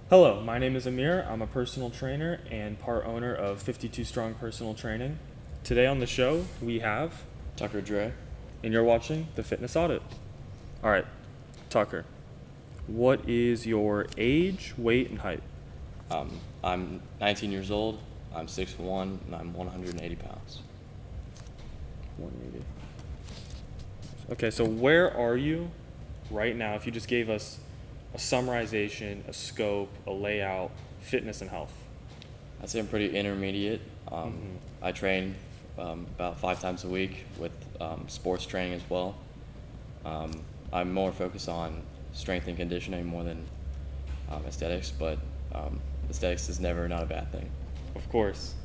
Hello, my name is Amir. I'm a personal trainer and part owner of 52 Strong Personal Training. Today on the show, we have, Tucker Dre. and you're watching the Fitness Audit. All right, Tucker, what is your age, weight, and height? I'm 19 years old. I'm 6'1", and I'm 180 pounds. 180. Okay, so where are you right now if you just gave us a summarization, a scope, a layout, fitness, and health? I'd say I'm pretty intermediate. Mhm. I train about 5 times a week with sports training as well. I'm more focused on strength and conditioning more than aesthetics, but aesthetics is never not a bad thing. Of course.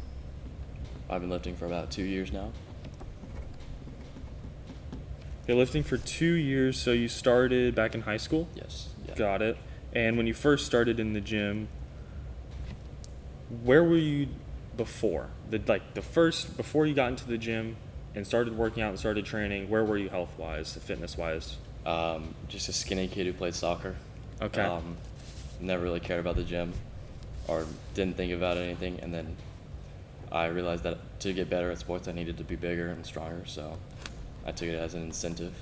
I've been lifting for about 2 years now. You're lifting for 2 years, so you started back in high school? Yes. Yeah. Got it. And when you first started in the gym, where were you before? Before you got into the gym and started working out and started training, where were you health-wise, fitness-wise? Just a skinny kid who played soccer. Okay. Never really cared about the gym or didn't think about anything, and then I realized that to get better at sports I needed to be bigger and stronger, so I took it as an incentive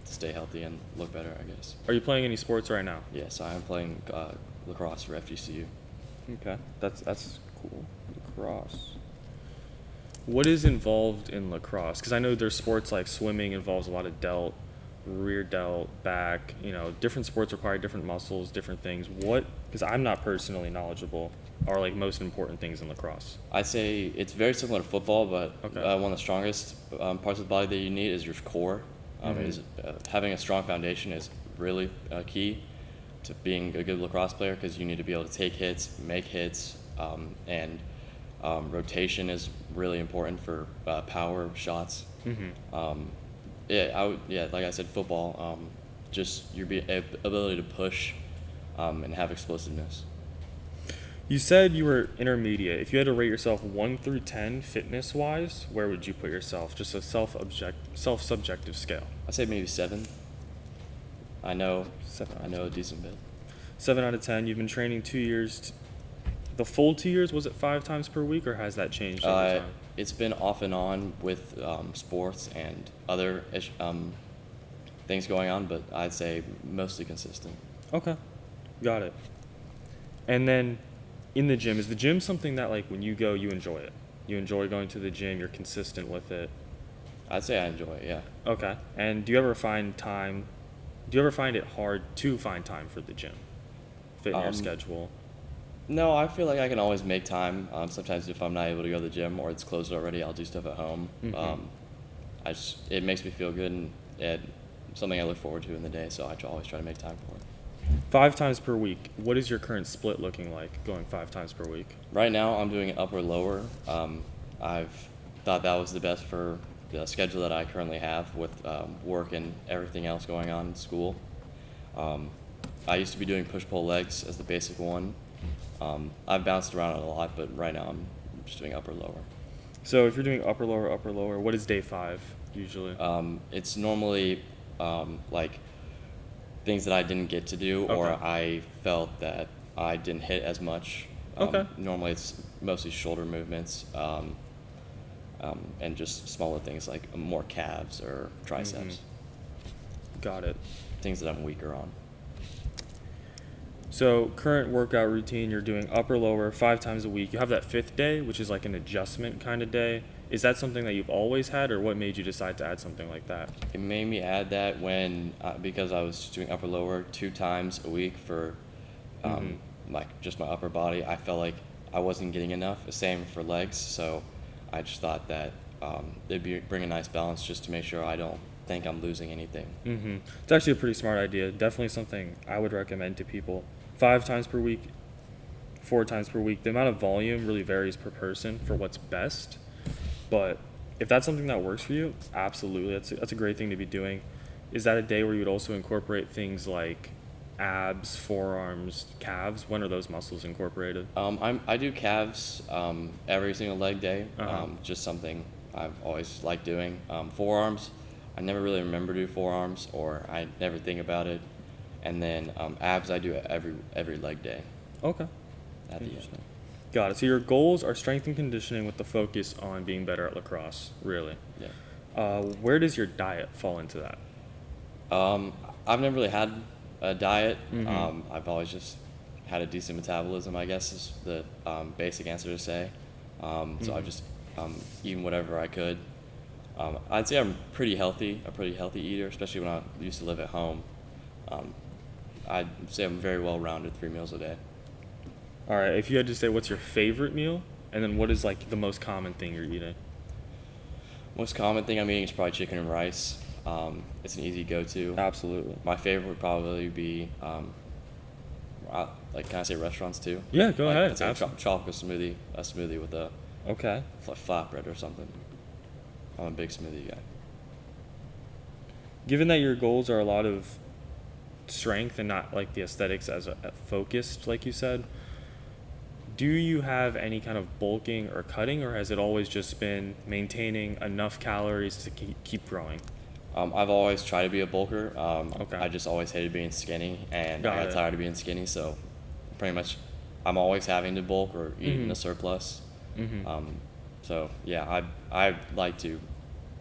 to stay healthy and look better, I guess. Are you playing any sports right now? Yes, I am playing lacrosse for FGCU. Okay. That's cool. Lacrosse. What is involved in lacrosse? Because I know there's sports like swimming involves a lot of delt, rear delt, back. Different sports require different muscles, different things. Because I'm not personally knowledgeable, are like most important things in lacrosse? I'd say it's very similar to football, but Okay. one of the strongest parts of the body that you need is your core. Having a strong foundation is really key to being a good lacrosse player, because you need to be able to take hits, make hits, and rotation is really important for power shots. Mm-hmm. Like I said, football, just your ability to push and have explosiveness. You said you were intermediate. If you had to rate yourself 1 through 10 fitness-wise, where would you put yourself? Just a self-subjective scale. I'd say maybe 7. I know 7 I know a decent bit. 7 out of 10. You've been training 2 years. The full 2 years, was it 5 times per week, or has that changed over time? It's been off and on with sports and other things going on, but I'd say mostly consistent. Okay. Got it. And then in the gym, is the gym something that like when you go, you enjoy it? You enjoy going to the gym, you're consistent with it? I'd say I enjoy it, yeah. Okay. And do you ever find it hard to find time for the gym? Fit in your schedule? No, I feel like I can always make time. Sometimes if I'm not able to go to the gym or it's closed already, I'll do stuff at home. Mhm. It makes me feel good, and something I look forward to in the day, so I always try to make time for it. 5 times per week. What is your current split looking like going 5 times per week? Right now, I'm doing upper lower. I've thought that was the best for the schedule that I currently have with work and everything else going on in school. I used to be doing push-pull legs as the basic one. I've bounced around a lot, but right now I'm just doing upper lower. So if you're doing upper lower, what is day 5 usually? It's normally like things that I didn't get to do, or Okay. I felt that I didn't hit as much. Okay. Normally it's mostly shoulder movements, and just smaller things like more calves or triceps, Got it. things that I'm weaker on. So current workout routine, you're doing upper lower 5 times a week. You have that 5th day, which is like an adjustment kind of day. Is that something that you've always had, or what made you decide to add something like that? It made me add that when because I was doing upper lower 2 times a week for like just my upper body. I felt like I wasn't getting enough. Same for legs, so I just thought that bring a nice balance just to make sure I don't think I'm losing anything. It's actually a pretty smart idea. Definitely something I would recommend to people. 5 times per week, 4 times per week. The amount of volume really varies per person for what's best. But if that's something that works for you, absolutely. That's a great thing to be doing. Is that a day where you would also incorporate things like abs, forearms, calves? When are those muscles incorporated? I do calves every single leg day. Uh-huh. Just something I've always liked doing. Forearms, I never really remember to do forearms, or I never think about it. And then abs I do every leg day. Okay. at the end. Interesting. Got it. So your goals are strength and conditioning with the focus on being better at lacrosse, really. Yeah. Where does your diet fall into that? I've never really had a diet. Mhm. I've always just had a decent metabolism, I guess is the basic answer to say. So I've Mhm. just eaten whatever I could. I'd say I'm a pretty healthy eater, especially when I used to live at home. Um, I'd say I'm very well rounded, 3 meals a day. All right. If you had to say what's your favorite meal, and then what is like the most common thing you're eating? Most common thing I'm eating is probably chicken and rice. It's an easy go-to. Absolutely. My favorite would probably be, like, can I say restaurants too? Yeah, go Like, ahead. I'd say Absolutely. chocolate a smoothie with a Okay. flatbread or something. I'm a big smoothie guy. Given that your goals are a lot of strength and not like the aesthetics as focused, like you said, do you have any kind of bulking or cutting, or has it always just been maintaining enough calories to keep growing? I've always tried to be a bulker. Okay. I just always hated being skinny, and Got I got it. tired of being skinny. So, pretty much, I'm always having to bulk or eat in Mhm. a surplus. Mhm. So yeah, I like to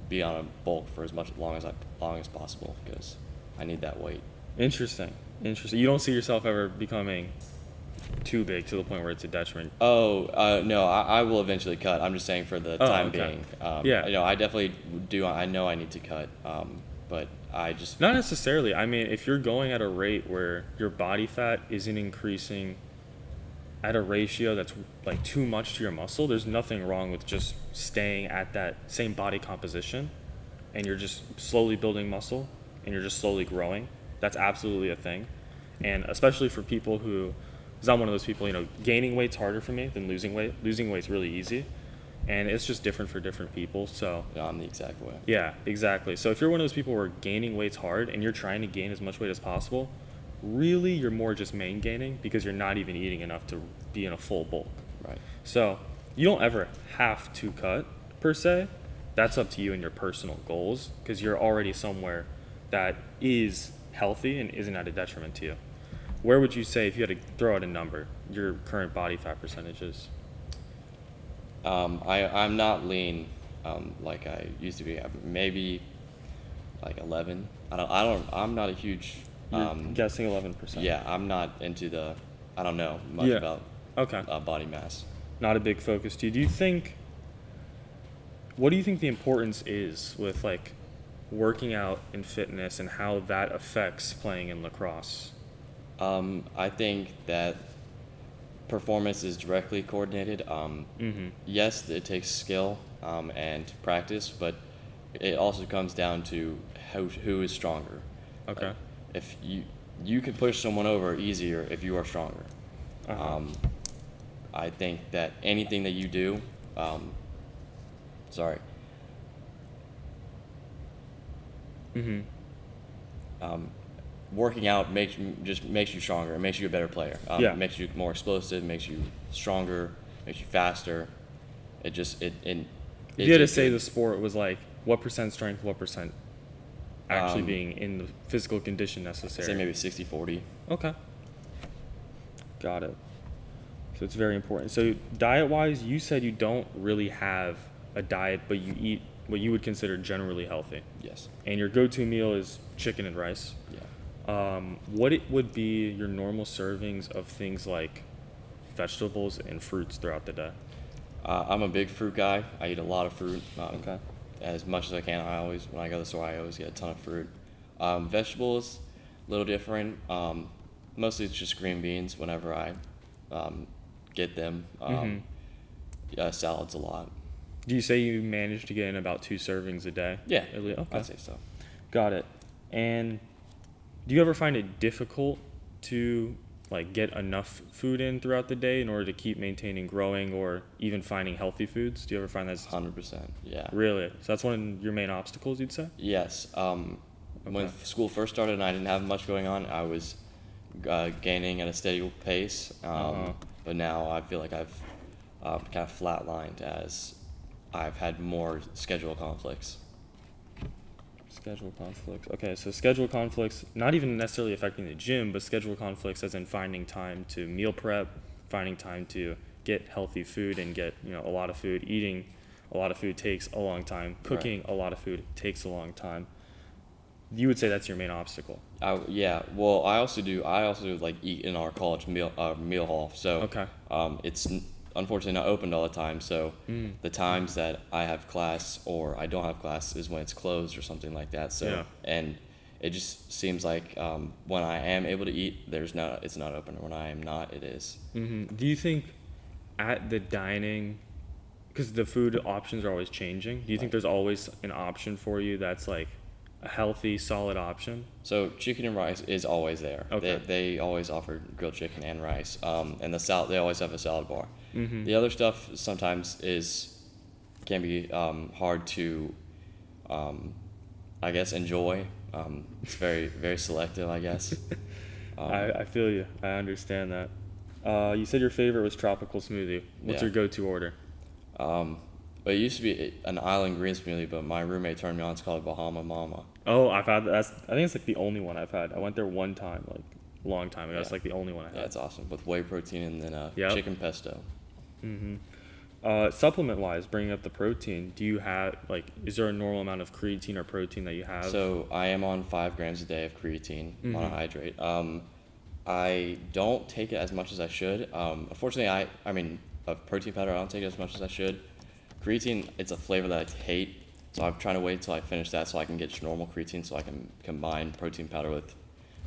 be on a bulk for as long as possible because I need that weight. Interesting. Interesting. You don't see yourself ever becoming too big to the point where it's a detriment. Oh, no, I will eventually cut. I'm just saying for the Oh, time okay. being. Yeah. I definitely do. I know I need to cut. But I just Not necessarily. I mean, if you're going at a rate where your body fat isn't increasing at a ratio that's like too much to your muscle, there's nothing wrong with just staying at that same body composition and you're just slowly building muscle and you're just slowly growing. That's absolutely a thing. And especially for people who, because I'm one of those people, gaining weight's harder for me than losing weight. Losing weight's really easy. And it's just different for different people. So, I'm the exact way. yeah, exactly. So if you're one of those people where gaining weight's hard and you're trying to gain as much weight as possible, really you're more just main gaining because you're not even eating enough to be in a full bulk. Right. So you don't ever have to cut per se. That's up to you and your personal goals because you're already somewhere that is healthy and isn't at a detriment to you. Where would you say, if you had to throw out a number, your current body fat percentage is? I'm not lean, like I used to be. Maybe like 11. I'm not a huge. You're guessing 11%. Yeah, I'm not into the. I don't know much Yeah. about Okay. body mass. Not a big focus to you. What do you think the importance is with like working out and fitness and how that affects playing in lacrosse? I think that performance is directly coordinated. Mm-hmm. Yes, it takes skill and practice, but it also comes down to who is stronger. Okay. Like, if you can push someone over easier if you are stronger. Uh-huh. I think that anything that you do, sorry, Mm-hmm. working out makes you stronger. It makes you a better player. Yeah. It makes you more explosive. Makes you stronger. Makes you faster. It just it. If you had to say the sport was like what percent strength, what percent actually being in the physical condition necessary? Say maybe 60-40. Okay. Got it. So it's very important. So diet-wise, you said you don't really have a diet, but you eat what you would consider generally healthy. Yes. And your go-to meal is chicken and rice. Yeah. What it would be your normal servings of things like vegetables and fruits throughout the day? I'm a big fruit guy. I eat a lot of fruit. Okay. As much as I can. When I go to the store, I always get a ton of fruit. Vegetables, a little different. Mostly it's just green beans whenever I get them. Salads a lot. Do you say you manage to get in about 2 servings a day? Yeah, Okay. I'd say so. Got it. And do you ever find it difficult to like get enough food in throughout the day in order to keep maintaining growing or even finding healthy foods? Do you ever find that's 100%. Yeah. really? So that's one of your main obstacles, you'd say? Yes. When school first started and I didn't have much going on, I was gaining at a steady pace. But now I feel like I've kind of flatlined as I've had more schedule conflicts. Schedule conflicts. Okay, so schedule conflicts, not even necessarily affecting the gym, but schedule conflicts as in finding time to meal prep, finding time to get healthy food and get, a lot of food. Eating a lot of food takes a long time. Cooking a lot of food takes a long time. You would say that's your main obstacle. Yeah. Well, I also do like eat in our college meal hall. So Okay. it's unfortunately not opened all the time. So the times that I have class or I don't have class is when it's closed or something like that. So Yeah. and it just seems like when I am able to eat, it's not open. When I am not, it is. Do you think at the dining, because the food options are always changing, do you think Right. there's always an option for you that's like a healthy, solid option? So chicken and rice is always there. Okay. They always offer grilled chicken and rice. And the salad, they always have a salad bar. Mm-hmm. The other stuff sometimes can be hard to, I guess, enjoy. It's very very selective, I guess. I feel you. I understand that. You said your favorite was tropical smoothie. What's Yeah. your go-to order? But it used to be an island green smoothie, but my roommate turned me on. It's called Bahama Mama. Oh, I've had that. I think it's like the only one I've had. I went there one time, like a long time ago. Yeah. It's like the only one I had. Yeah, it's awesome with whey protein and then Yep. chicken pesto. Supplement-wise, bringing up the protein, do you have is there a normal amount of creatine or protein that you have? So I am on 5 grams a day of creatine monohydrate. I don't take it as much as I should. Unfortunately, I mean, of protein powder, I don't take it as much as I should. Creatine, it's a flavor that I hate, so I'm trying to wait until I finish that so I can get just normal creatine, so I can combine protein powder with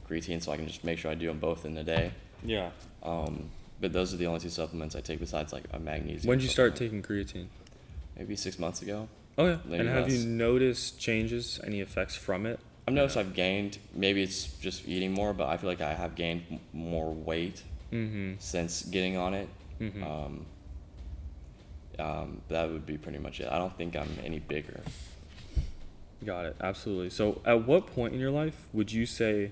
creatine, so I can just make sure I do them both in a day. Yeah. But those are the only 2 supplements I take besides like a magnesium. When did you start supplement. taking creatine? Maybe 6 months ago. Okay. Maybe And have less. you noticed changes, any effects from it? I've noticed I've gained, maybe it's just eating more, but I feel like I have gained more weight since getting on it. That would be pretty much it. I don't think I'm any bigger. Got it. Absolutely. So at what point in your life would you say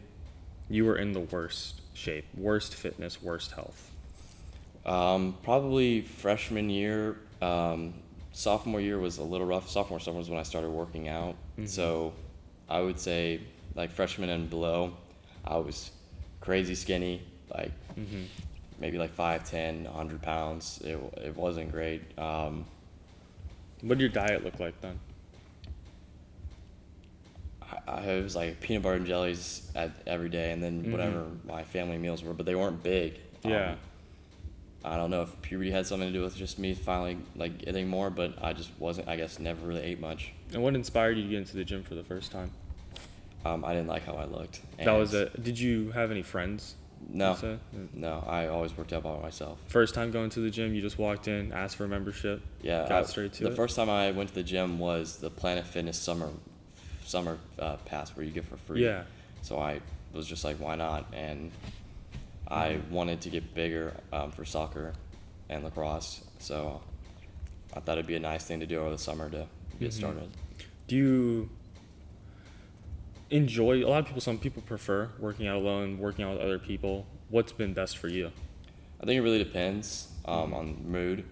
you were in the worst shape, worst fitness, worst health? Probably freshman year. Sophomore year was a little rough. Sophomore summer was when I started working out. So I would say like freshman and below, I was crazy skinny, like maybe like 5'10", 100 pounds. It wasn't great. What did your diet look like then? It was like peanut butter and jellies every day, and then whatever my family meals were, but they weren't big. Yeah. I don't know if puberty had something to do with just me finally like getting more, but I just wasn't. I guess never really ate much. And what inspired you to get into the gym for the first time? I didn't like how I looked. That was it. Did you have any friends? No, you'd say? no. I always worked out by myself. First time going to the gym, you just walked in, asked for a membership, Yeah, got straight to the it? first time I went to the gym was the Planet Fitness summer pass where you get for free. Yeah. So I was just like, why not? And I wanted to get bigger for soccer and lacrosse, so I thought it'd be a nice thing to do over the summer to get started. Do you enjoy, some people prefer working out alone, working out with other people. What's been best for you? I think it really depends on mood.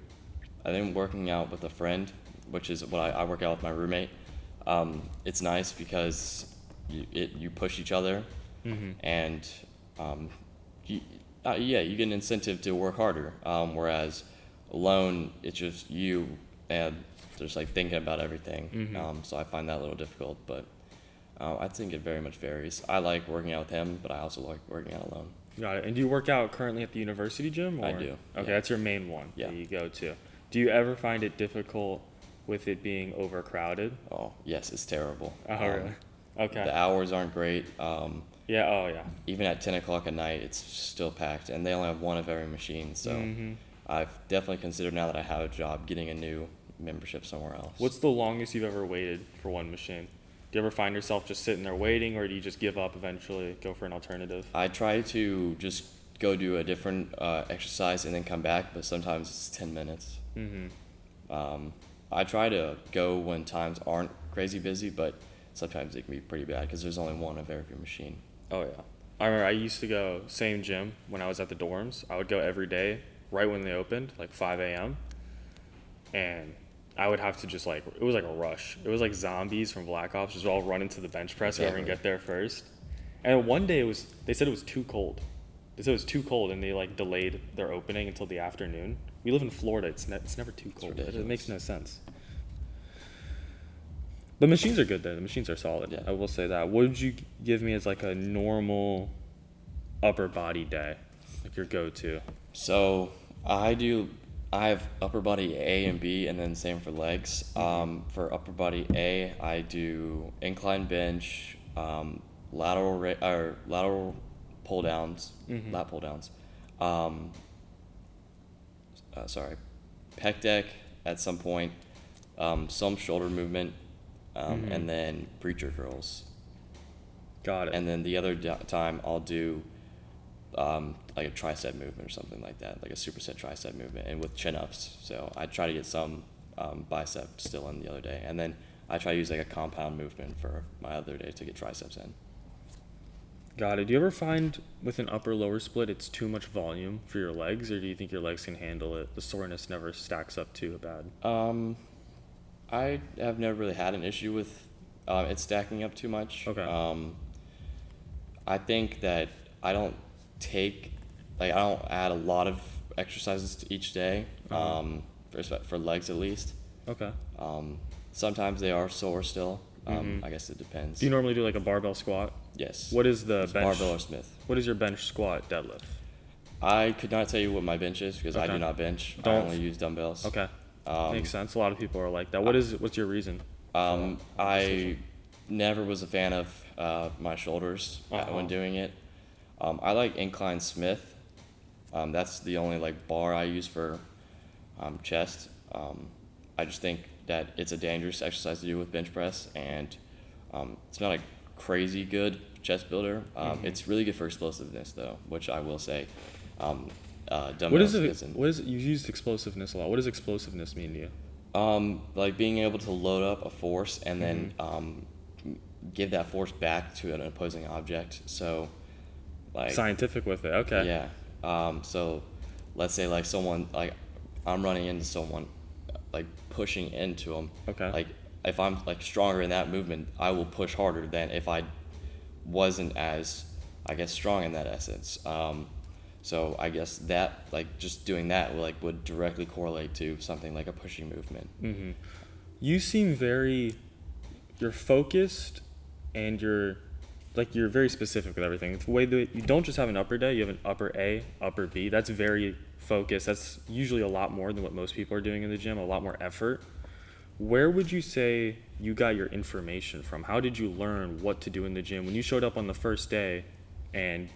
I think working out with a friend, which is what I work out with my roommate, it's nice because you push each other, and you get an incentive to work harder. Whereas alone, it's just you and just like thinking about everything. So I find that a little difficult, but I think it very much varies. I like working out with him, but I also like working out alone. Got it. And do you work out currently at the university gym? Or? I do. Okay, Yeah. That's your main one Yeah. that you go to. Do you ever find it difficult with it being overcrowded? Oh yes, it's terrible. Oh, really? Okay. The hours aren't great. Yeah. Oh, yeah. Even at 10 o'clock at night, it's still packed, and they only have one of every machine. So I've definitely considered, now that I have a job, getting a new membership somewhere else. What's the longest you've ever waited for one machine? Do you ever find yourself just sitting there waiting, or do you just give up eventually, go for an alternative? I try to just go do a different exercise and then come back, but sometimes it's 10 minutes. I try to go when times aren't crazy busy, but sometimes it can be pretty bad because there's only one of every machine. Oh, yeah. I remember I used to go same gym when I was at the dorms. I would go every day right when they opened, like 5 a.m. And I would have to just like, it was like a rush. It was like zombies from Black Ops, just all running to the bench press and everyone get there first. And one day they said it was too cold. They said it was too cold and they like delayed their opening until the afternoon. We live in Florida. It's never too cold. It makes no sense. The machines are good though. The machines are solid. Yeah. I will say that. What would you give me as like a normal upper body day? Like your go-to? So I have upper body A and B, and then same for legs. For upper body A, I do incline bench, lateral pull downs, lat pull downs. Pec deck at some point, some shoulder movement, and then preacher curls. Got it. And then the other time I'll do like a tricep movement or something like that, like a superset tricep movement, and with chin ups. So I try to get some bicep still in the other day, and then I try to use like a compound movement for my other day to get triceps in. Got it. Do you ever find with an upper lower split it's too much volume for your legs, or do you think your legs can handle it? The soreness never stacks up too bad. I have never really had an issue with it stacking up too much. Okay. I think that I don't add a lot of exercises to each day, for legs at least. Okay. Sometimes they are sore still. I guess it depends. Do you normally do like a barbell squat? Yes. What is the bench? Barbell or Smith. What is your bench squat deadlift? I could not tell you what my bench is because I Okay. do not bench. I Don't. only use dumbbells. Okay. Makes sense. A lot of people are like that. What's your reason? I never was a fan of my shoulders when doing it. I like incline Smith. That's the only like bar I use for chest. I just think that it's a dangerous exercise to do with bench press, and it's not a crazy good chest builder. It's really good for explosiveness though, which I will say. Dumbbells What is it? You used explosiveness a lot. What does explosiveness mean to you? like being able to load up a force and then give that force back to an opposing object. So, like Scientific with it. Okay. yeah. So, let's say like someone like I'm running into someone, like pushing into them. Okay. Like if I'm like stronger in that movement, I will push harder than if I wasn't as, I guess, strong in that essence. So I guess that like just doing that would directly correlate to something like a pushing movement. You seem you're focused, and you're very specific with everything. The way that you don't just have an upper day, you have an upper A, upper B. That's very focused. That's usually a lot more than what most people are doing in the gym, a lot more effort. Where would you say you got your information from? How did you learn what to do in the gym? When you showed up on the first day and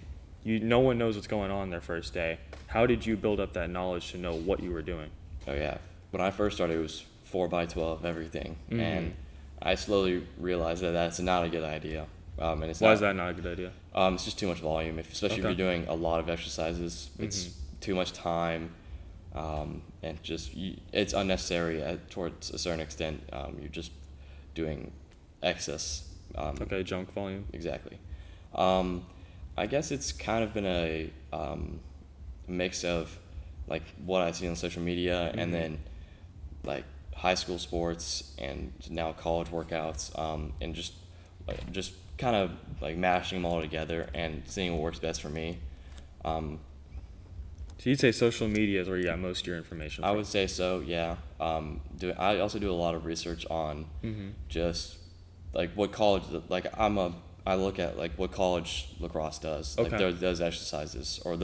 no one knows what's going on their first day, how did you build up that knowledge to know what you were doing? Oh yeah, when I first started, it was 4x12 everything, and I slowly realized that that's not a good idea. And it's Why is that not a good idea? It's just too much volume, especially if you're doing a lot of exercises. It's too much time, and it's unnecessary towards a certain extent. You're just doing excess. Junk volume. Exactly. I guess it's kind of been a mix of like what I see on social media and then like high school sports and now college workouts, and just kind of like mashing them all together and seeing what works best for me. So you'd say social media is where you got most of your information from? I would say so, yeah. I also do a lot of research on just like what college, like I look at like what college lacrosse does, like those exercises or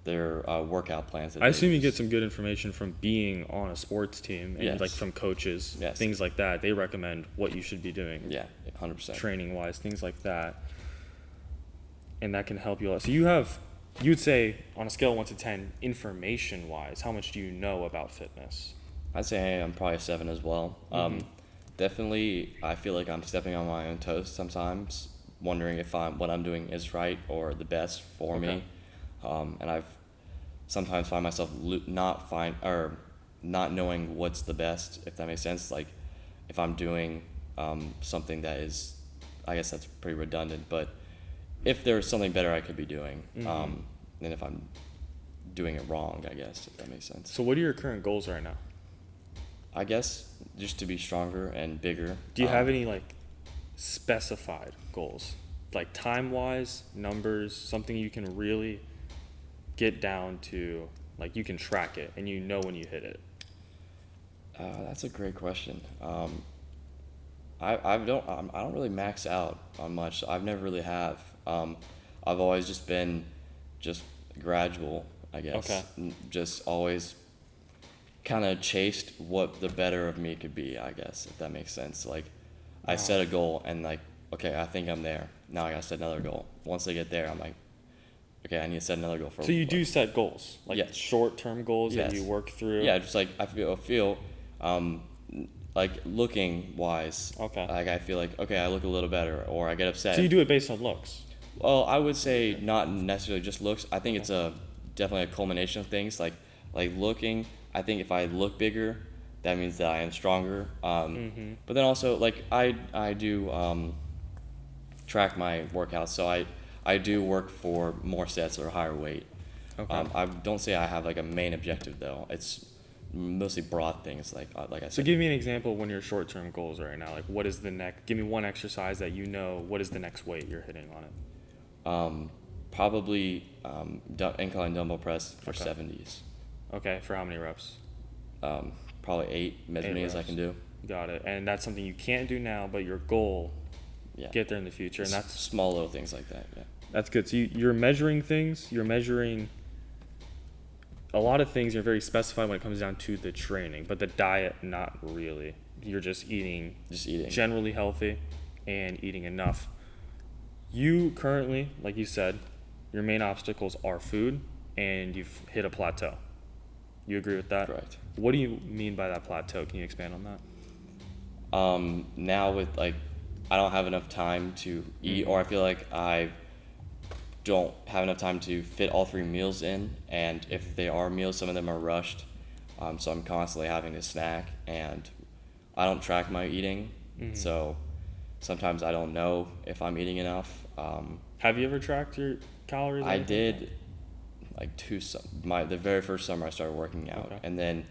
their workout plans. I assume you get some good information from being on a sports team and like from coaches, things like that. They recommend what you should be doing. Yeah, 100%. Training wise, things like that, and that can help you a lot. So you would say on a scale of 1 to 10, information wise, how much do you know about fitness? I'd say I'm probably a 7 as well. Definitely, I feel like I'm stepping on my own toes sometimes, wondering if what I'm doing is right or the best for me. And I've sometimes find myself not knowing what's the best, if that makes sense. Like if I'm doing something that is, I guess that's pretty redundant, but if there's something better I could be doing, than if I'm doing it wrong, I guess, if that makes sense. So what are your current goals right now? I guess just to be stronger and bigger. Do you have any like specified goals, like time wise, numbers, something you can really get down to, like you can track it and you know when you hit it? That's a great question. I don't really max out on much. I've never really have. I've always just been just gradual, I guess. Okay. Just always kind of chased what the better of me could be, I guess, if that makes sense. Like, I set a goal and like, okay, I think I'm there. Now I gotta set another goal. Once I get there, I'm like, okay, I need to set another goal for. So you do set goals, like Yes. short-term goals that Yes. you work through. Yeah, just like I feel, like looking wise. Okay. Like I feel like okay, I look a little better, or I get upset. So you do it based on looks. Well, I would say not necessarily just looks. I think it's definitely a culmination of things. Like looking. I think if I look bigger, that means that I am stronger. But then also like I do track my workouts, so I do work for more sets or higher weight. Okay. I don't say I have like a main objective though. It's mostly broad things like I So said. give me an example of one of your short-term goals right now. Like what is the next, give me one exercise that you know, what is the next weight you're hitting on it? Probably incline dumbbell press for Okay. 70s. Okay, for how many reps? Probably 8, as many as I reps. can do. Got it. And that's something you can't do now, but your goal, Yeah. get there in the future. And that's small little things like that. Yeah. That's good. So you're measuring things. You're measuring a lot of things. You're very specified when it comes down to the training, but the diet, not really. You're just eating Just eating. generally healthy and eating enough. You currently, like you said, your main obstacles are food, and you've hit a plateau. You agree with that? Correct. What do you mean by that plateau? Can you expand on that? Now with like, I don't have enough time to eat, or I feel like I don't have enough time to fit all 3 meals in, and if they are meals, some of them are rushed, so I'm constantly having to snack, and I don't track my eating, so sometimes I don't know if I'm eating enough. Have you ever tracked your calories? or I anything? did like the very first summer I started working out, Okay. and then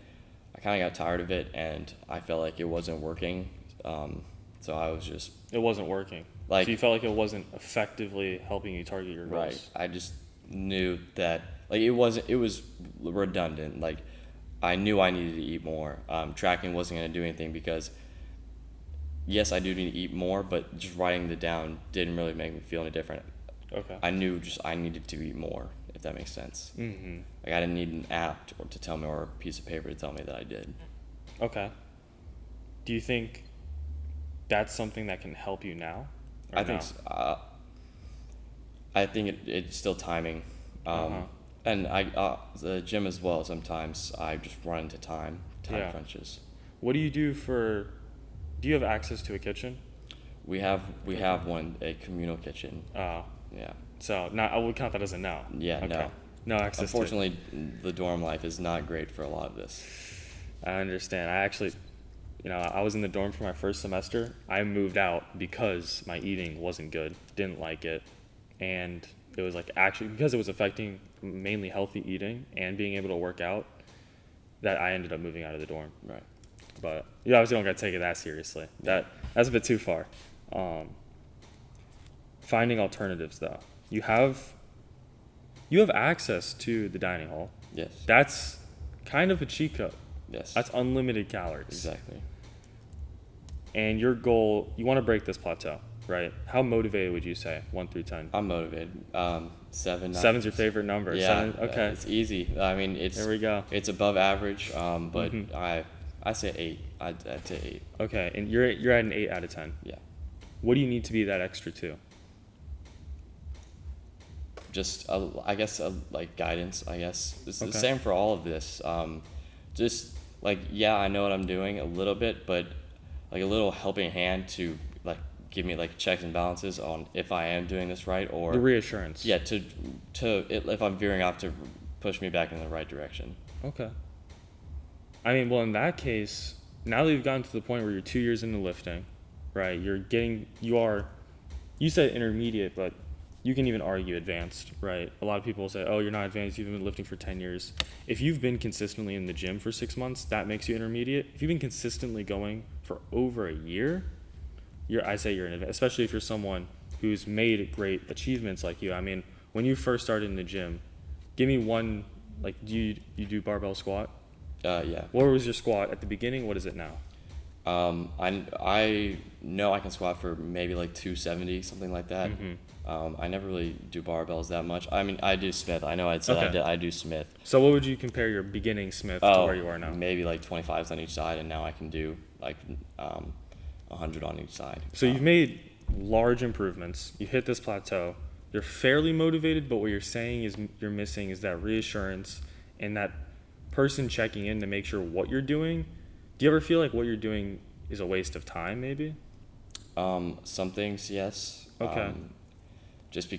I kind of got tired of it, and I felt like it wasn't working, so I was just It wasn't working. Like- So you felt like it wasn't effectively helping you target your goals. right. I just knew that like it was redundant. Like I knew I needed to eat more. Tracking wasn't going to do anything because yes, I do need to eat more, but just writing it down didn't really make me feel any different. Okay. I knew just I needed to eat more, if that makes sense. Mm-hmm. Like I didn't need an app to tell me or a piece of paper to tell me that I did. Okay. Do you think that's something that can help you now? Or I think no? I think it's still timing, Uh-huh. and the gym as well. Sometimes I just run into time Yeah. crunches. What do you do for? Do you have access to a kitchen? We have one, a communal kitchen. Oh, Yeah. so not. I would count that as a no. Yeah. Okay. No. No access. Unfortunately, the dorm life is not great for a lot of this. I understand. I actually, I was in the dorm for my first semester. I moved out because my eating wasn't good. Didn't like it, and it was like actually because it was affecting mainly healthy eating and being able to work out. That I ended up moving out of the dorm. Right. But you obviously don't got to take it that seriously. That's a bit too far. Finding alternatives though. You have access to the dining hall. Yes. That's kind of a cheat code. Yes. That's unlimited calories. Exactly. And your goal, you want to break this plateau, right? How motivated would you say, 1 through 10? I'm motivated. 7. 7's your favorite number. Yeah. 7? Okay. It's easy. I mean, There we go. it's above average. But Mhm. I say 8. I'd say 8. Okay, and you're at an 8 out of 10. Yeah. What do you need to be that extra 2? Just I guess like guidance. I guess it's the Okay. same for all of this. Just like I know what I'm doing a little bit, but like a little helping hand to like give me like checks and balances on if I am doing this right or The reassurance. yeah if I'm veering off to push me back in the right direction. Okay. I mean, well, in that case, now that you've gotten to the point where you're 2 years into lifting, right? You said intermediate, but you can even argue advanced, right? A lot of people say, oh, you're not advanced, you've been lifting for 10 years. If you've been consistently in the gym for 6 months, that makes you intermediate. If you've been consistently going for over a year, I say you're an advanced, especially if you're someone who's made great achievements like you. I mean, when you first started in the gym, give me one, like, do you do barbell squat? Yeah. What was your squat at the beginning? What is it now? I know I can squat for maybe like 270, something like that. I never really do barbells that much. I mean, I do Smith. I know I'd said Okay. I do Smith. So what would you compare your beginning Smith to where you are now? Maybe like 25s on each side, and now I can do like 100 on each side. So you've made large improvements. You hit this plateau. You're fairly motivated, but what you're saying is you're missing is that reassurance and that person checking in to make sure what you're doing. Do you ever feel like what you're doing is a waste of time, maybe? Some things, yes. Okay. Just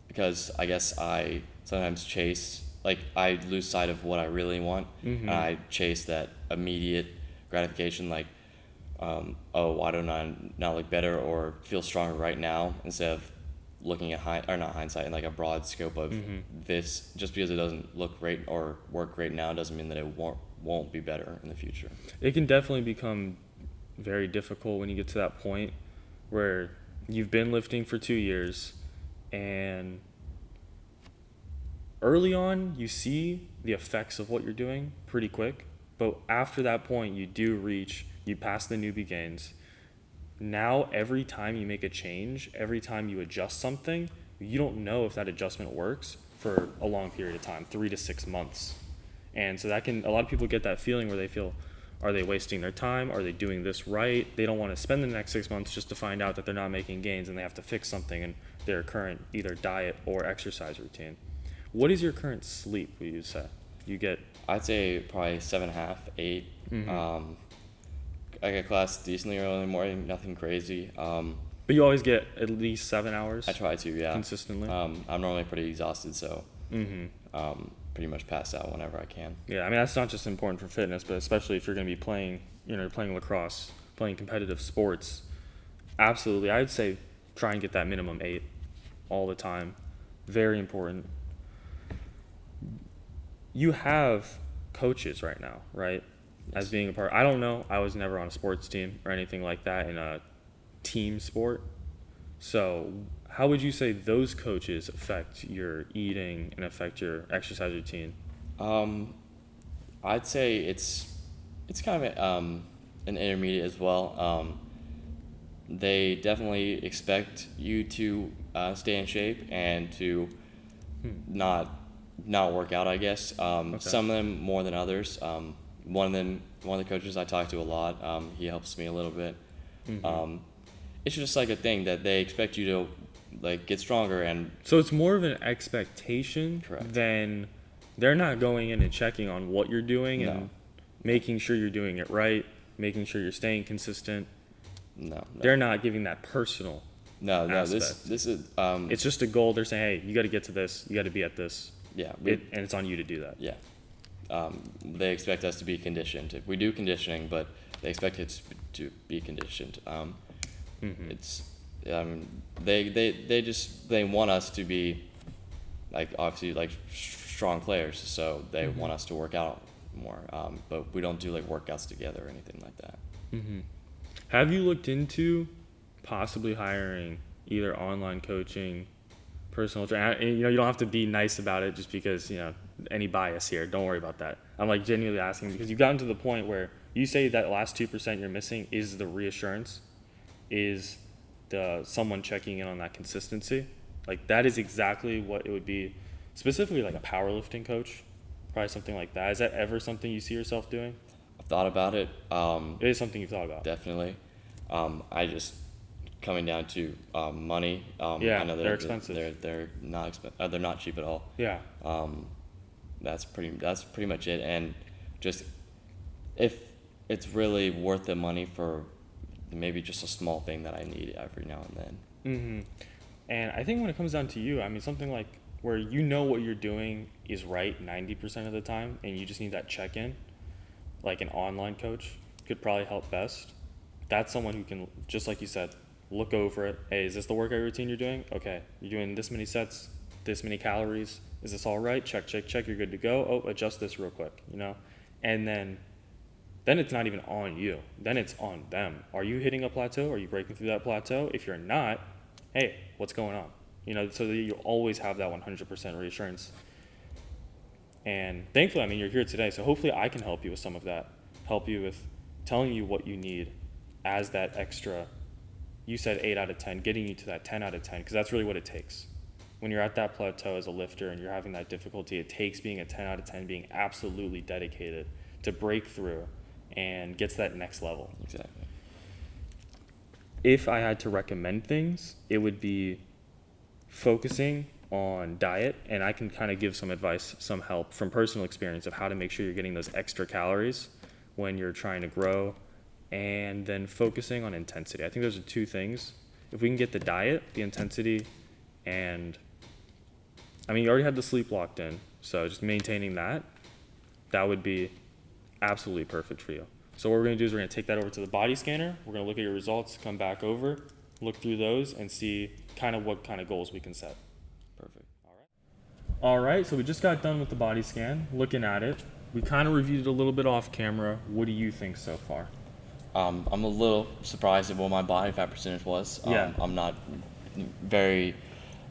because I guess I sometimes chase, like I lose sight of what I really want, and I chase that immediate gratification, like, oh, why don't I not look better or feel stronger right now, instead of looking at not hindsight, in like a broad scope of this. Just because it doesn't look great or work great now doesn't mean that it won't be better in the future. It can definitely become very difficult when you get to that point where you've been lifting for 2 years, and early on you see the effects of what you're doing pretty quick, but after that point you pass the newbie gains. Now every time you make a change, every time you adjust something, you don't know if that adjustment works for a long period of time, 3 to 6 months. And so a lot of people get that feeling where they feel, are they wasting their time? Are they doing this right? They don't want to spend the next 6 months just to find out that they're not making gains, and they have to fix something in their current either diet or exercise routine. What is your current sleep, would you say? I'd say probably 7.5, 8. I get class decently early in the morning, nothing crazy. But you always get at least 7 hours? I try to, yeah. Consistently? I'm normally pretty exhausted, so pretty much pass out whenever I can. Yeah, I mean, that's not just important for fitness, but especially if you're going to be playing lacrosse, playing competitive sports. Absolutely. I'd say try and get that minimum 8 all the time. Very important. You have coaches right now, right? As being a part. I don't know. I was never on a sports team or anything like that in a team sport. So how would you say those coaches affect your eating and affect your exercise routine? I'd say it's kind of an intermediate as well. They definitely expect you to stay in shape and to not work out, I guess. Okay. Some of them more than others. One of the coaches I talk to a lot, he helps me a little bit. It's just like a thing that they expect you to like get stronger, and so it's more of an expectation. Correct. Than they're not going in and checking on what you're doing and making sure you're doing it right, making sure you're staying consistent. No. They're not giving that personal aspect. This is It's just a goal. They're saying, hey, you got to get to this, you got to be at this. yeah, And it's on you to do that. yeah. They expect us to be conditioned. We do conditioning, but they expect it to be conditioned. It's they want us to be like obviously like strong players, so they want us to work out more. But we don't do like workouts together or anything like that. Have you looked into possibly hiring either online coaching, personal trainer? And, you don't have to be nice about it just because, any bias here. Don't worry about that. I'm like genuinely asking because you've gotten to the point where you say that last 2% you're missing is the reassurance, is the someone checking in on that consistency. Like that is exactly what it would be, specifically like a powerlifting coach, probably something like that. Is that ever something you see yourself doing? I've thought about it. It is something you've thought about. Definitely. I just coming down to money. Yeah, I know they're expensive. They're not they're not cheap at all. Yeah. That's pretty much it. And just if it's really worth the money for maybe just a small thing that I need every now and then. And I think when it comes down to you, I mean, something like where what you're doing is right 90% of the time, and you just need that check-in, like an online coach could probably help best. That's someone who can, just like you said, look over it. Hey, is this the workout routine you're doing? Okay, you're doing this many sets, this many calories. Is this all right? Check, check, check. You're good to go. Oh, adjust this real quick, And then it's not even on you. Then it's on them. Are you hitting a plateau? Are you breaking through that plateau? If you're not, hey, what's going on? So that you always have that 100% reassurance. And thankfully, you're here today, so hopefully I can help you with some of that. Help you with telling you what you need as that extra, you said 8 out of 10, getting you to that 10 out of 10, because that's really what it takes. When you're at that plateau as a lifter and you're having that difficulty, it takes being a 10 out of 10, being absolutely dedicated to break through and get to that next level. Exactly. If I had to recommend things, it would be focusing on diet, and I can kind of give some advice, some help from personal experience of how to make sure you're getting those extra calories when you're trying to grow, and then focusing on intensity. I think those are two things. If we can get the diet, the intensity, and you already had the sleep locked in, so just maintaining that would be absolutely perfect for you. So what we're going to do is we're going to take that over to the body scanner. We're going to look at your results, come back over, look through those, and see kind of what kind of goals we can set. Perfect. All right, so we just got done with the body scan, looking at it. We kind of reviewed it a little bit off camera. What do you think so far? I'm a little surprised at what my body fat percentage was. I'm not very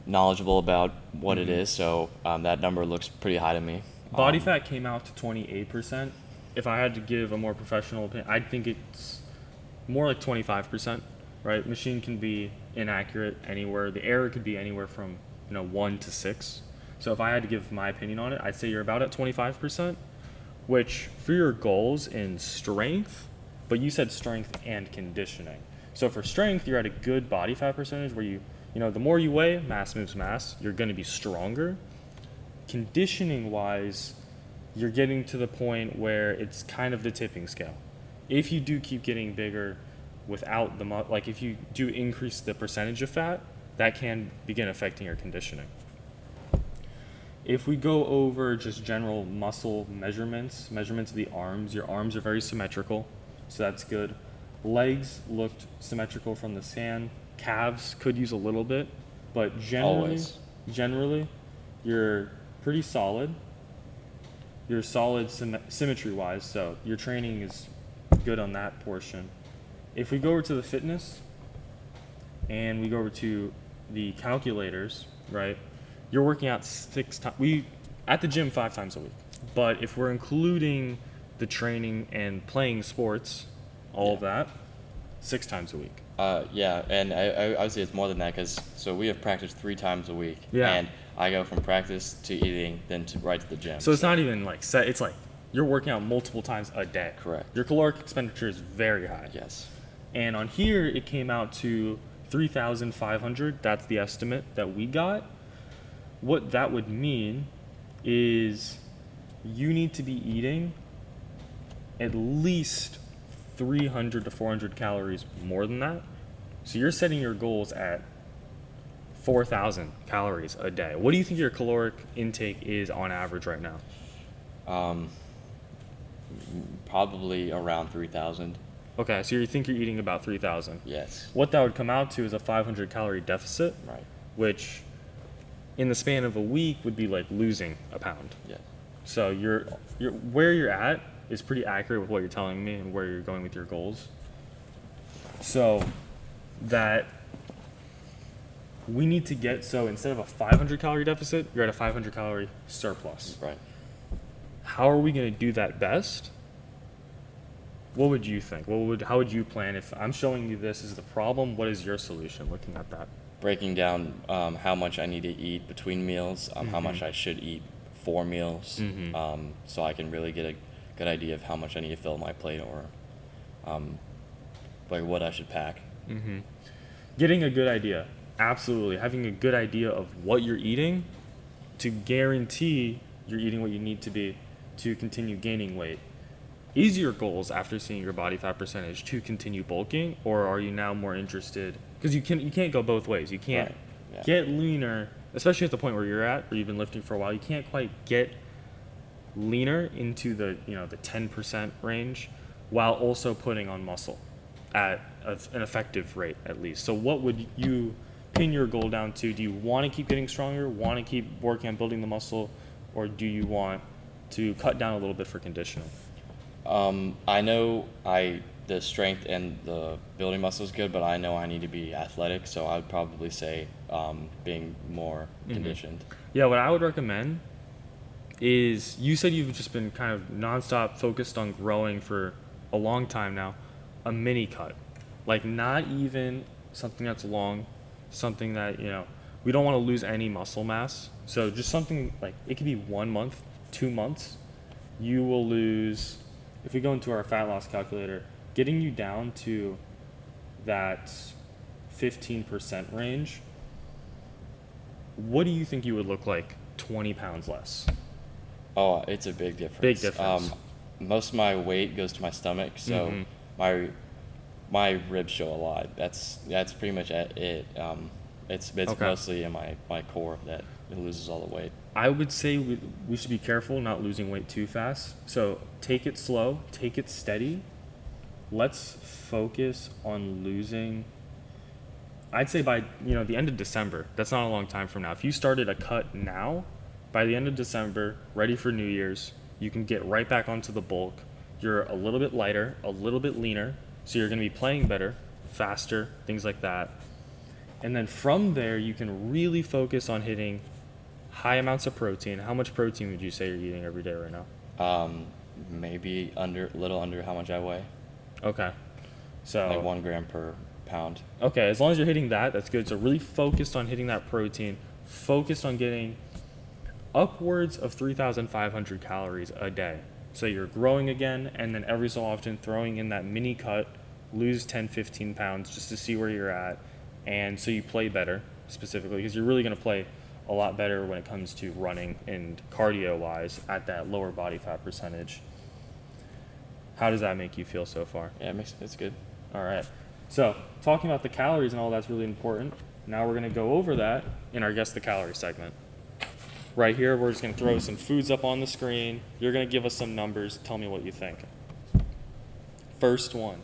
knowledgeable about what it is, so that number looks pretty high to me. Body fat came out to 28%. If I had to give a more professional opinion, I'd think it's more like 25%, right? Machine can be inaccurate anywhere. The error could be anywhere from 1 to 6. So if I had to give my opinion on it, I'd say you're about at 25%, which for your goals in strength, but you said strength and conditioning. So for strength, you're at a good body fat percentage where the more you weigh, mass moves mass, you're going to be stronger. Conditioning wise, you're getting to the point where it's kind of the tipping scale. If you do keep getting bigger without if you do increase the percentage of fat, that can begin affecting your conditioning. If we go over just general muscle measurements of the arms, your arms are very symmetrical, so that's good. Legs looked symmetrical from the scan. Calves could use a little bit, but generally, you're pretty solid. You're solid symmetry-wise, so your training is good on that portion. If we go over to the fitness and we go over to the calculators, right? You're working out 6 times. We at the gym 5 times a week, but if we're including the training and playing sports, all of that, 6 times a week. And I would say it's more than that because we have practice 3 times a week. Yeah. And I go from practice to eating, then right to the gym. So it's not even set. It's like you're working out multiple times a day. Correct. Your caloric expenditure is very high. Yes. And on here, it came out to 3,500. That's the estimate that we got. What that would mean is you need to be eating at least 300 to 400 calories more than that. So you're setting your goals at 4,000 calories a day. What do you think your caloric intake is on average right now? Probably around 3,000. Okay, so you think you're eating about 3,000. Yes. What that would come out to is a 500 calorie deficit, Right. which in the span of a week would be like losing a pound. Yeah. So you're where you're at is pretty accurate with what you're telling me and where you're going with your goals. So that we need to get, so instead of a 500 calorie deficit, you're at a 500 calorie surplus. Right. How are we going to do that best? What would you think? How would you plan? If I'm showing you this as the problem, what is your solution looking at that? Breaking down how much I need to eat between meals, how much I should eat for meals, so I can really get a good idea of how much I need to fill my plate or what I should pack. Getting a good idea. Absolutely. Having a good idea of what you're eating to guarantee you're eating what you need to be to continue gaining weight. Is your goals after seeing your body fat percentage to continue bulking, or are you now more interested? Because you can't go both ways. You can't get leaner, especially at the point where you're at, where you've been lifting for a while. You can't quite get leaner into the the 10% range while also putting on muscle. at an effective rate at least. So what would you pin your goal down to? Do you want to keep getting stronger, want to keep working on building the muscle, or do you want to cut down a little bit for conditioning? I know the strength and the building muscle is good, but I know I need to be athletic, so I would probably say being more conditioned. Yeah, what I would recommend is, you said you've just been kind of nonstop focused on growing for a long time now, a mini cut. Like, not even something that's long, something that, we don't want to lose any muscle mass. So just something like, it could be 1 month, 2 months. You will lose, if we go into our fat loss calculator, getting you down to that 15% range. What do you think you would look like 20 pounds less? Oh, it's a big difference. Big difference. Most of my weight goes to my stomach, so my ribs show a lot. That's pretty much it. It's Okay. mostly in my core that it loses all the weight. I would say we should be careful not losing weight too fast. So take it slow, take it steady. Let's focus on losing, I'd say by the end of December. That's not a long time from now. If you started a cut now, by the end of December, ready for New Year's, you can get right back onto the bulk. You're a little bit lighter, a little bit leaner, so you're going to be playing better, faster, things like that. And then from there, you can really focus on hitting high amounts of protein. How much protein would you say you're eating every day right now? Maybe a little under how much I weigh. Okay. So Like 1 gram per pound. okay, as long as you're hitting that, that's good. So really focused on hitting that protein, focused on getting upwards of 3,500 calories a day. So you're growing again, and then every so often throwing in that mini cut, lose 10, 15 pounds just to see where you're at. And so you play better specifically, because you're really going to play a lot better when it comes to running and cardio wise at that lower body fat percentage. How does that make you feel so far? Yeah, it's good. All right. So talking about the calories and all that's really important. Now we're going to go over that in our Guess the Calorie segment. Right here, we're just going to throw some foods up on the screen. You're going to give us some numbers. Tell me what you think. First one,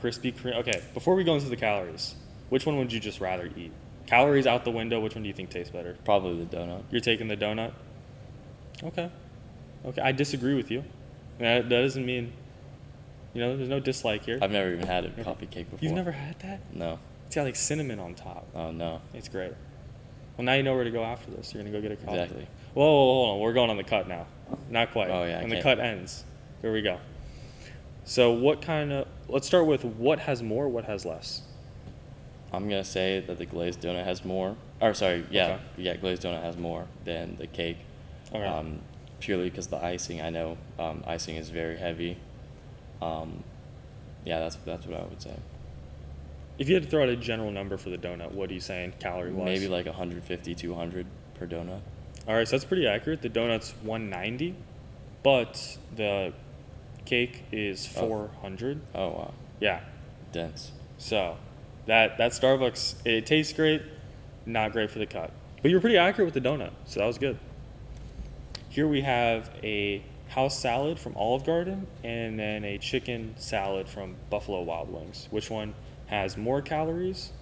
Krispy Kreme. Okay, before we go into the calories, which one would you just rather eat? Calories out the window, which one do you think tastes better? Probably the donut. You're taking the donut? Okay. I disagree with you. That doesn't mean, there's no dislike here. I've never even had a coffee cake before. You've never had that? No. It's got like cinnamon on top. Oh, no. It's great. Well, now you know where to go after this. You're going to go get a coffee. Exactly. Whoa, hold on. We're going on the cut now. Not quite. Oh, yeah, And I the can't. cut ends. Here we go. So let's start with what has more, what has less? I'm going to say that the glazed donut has more. Or, sorry, yeah. Okay. Yeah, glazed donut has more than the cake. Okay. Purely because the icing, I know icing is very heavy. Yeah, that's what I would say. If you had to throw out a general number for the donut, what are you saying calorie-wise? Maybe like 150, 200 per donut. All right, so that's pretty accurate. The donut's 190, but the cake is 400. Oh, wow. Yeah. Dense. So that Starbucks, it tastes great, not great for the cut. But you were pretty accurate with the donut, so that was good. Here we have a house salad from Olive Garden and then a chicken salad from Buffalo Wild Wings. Which one has more calories?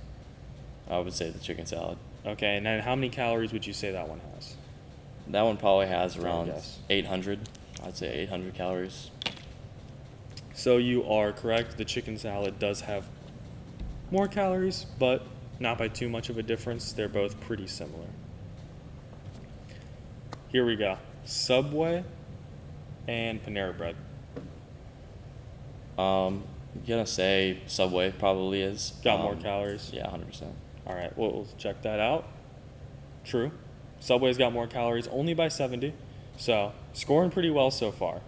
I would say the chicken salad. Okay, and then how many calories would you say that one has? That one probably has around guess. 800. I'd say 800 calories. So you are correct. The chicken salad does have more calories, but not by too much of a difference. They're both pretty similar. Here we go. Subway and Panera Bread. I'm gonna say Subway probably is. Got more calories? Yeah, 100%. All right, we'll check that out. True. Subway's got more calories, only by 70. So scoring pretty well so far.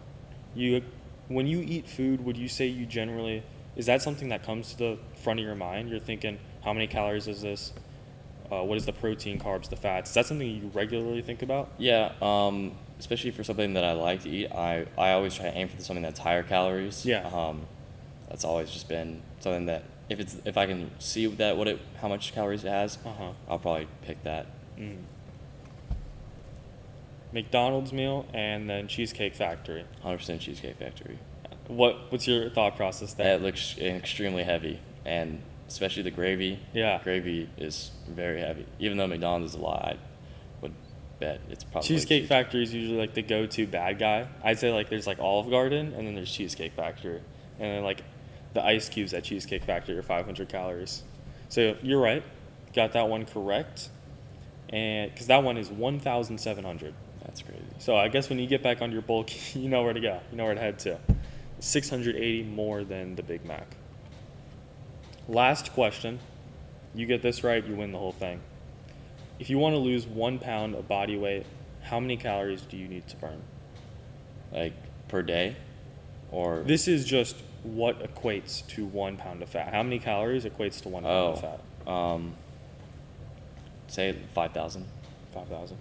When you eat food, would you say you generally, is that something that comes to the front of your mind? You're thinking, how many calories is this? What is the protein, carbs, the fats? Is that something you regularly think about? Yeah, especially for something that I like to eat, I always try to aim for something that's higher calories. Yeah. That's always just been something that if I can see that how much calories it has, I'll probably pick that. McDonald's meal and then Cheesecake Factory. 100% Cheesecake Factory. What's your thought process there? It looks extremely heavy, and especially the gravy. Yeah. Gravy is very heavy. Even though McDonald's is a lot, I would bet it's probably Cheesecake Factory is usually like the go-to bad guy. I'd say like there's like Olive Garden, and then there's Cheesecake Factory, and then like the ice cubes at Cheesecake Factory are 500 calories. So you're right, got that one correct, and because that one is 1,700. That's crazy. So I guess when you get back on your bulk, you know where to go. You know where to head to. 680 more than the Big Mac. Last question. You get this right, you win the whole thing. If you want to lose 1 pound of body weight, how many calories do you need to burn? Like per day, or This is just what equates to 1 pound of fat. How many calories equates to 1 pound of fat? say 5,000. 5,000.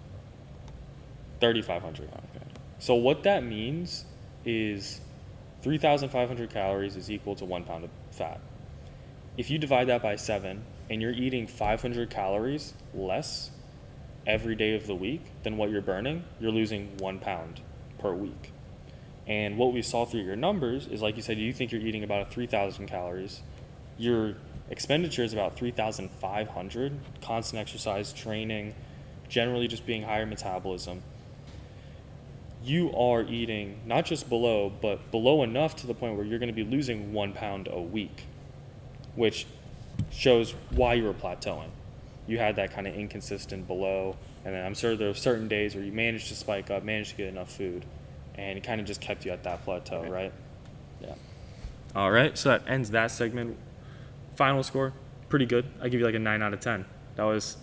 3,500. Okay. So what that means is 3,500 calories is equal to 1 pound of fat. If you divide that by 7 and you're eating 500 calories less every day of the week than what you're burning, you're losing 1 pound per week. And what we saw through your numbers is, like you said, you think you're eating about 3,000 calories. Your expenditure is about 3,500, constant exercise, training, generally just being higher metabolism. You are eating not just below, but below enough to the point where you're going to be losing 1 pound a week, which shows why you were plateauing. You had that kind of inconsistent below, and then I'm sure there were certain days where you managed to spike up, managed to get enough food, and it kind of just kept you at that plateau, right? Yeah. All right, so that ends that segment. Final score, pretty good. I give you like a 9 out of 10. That was,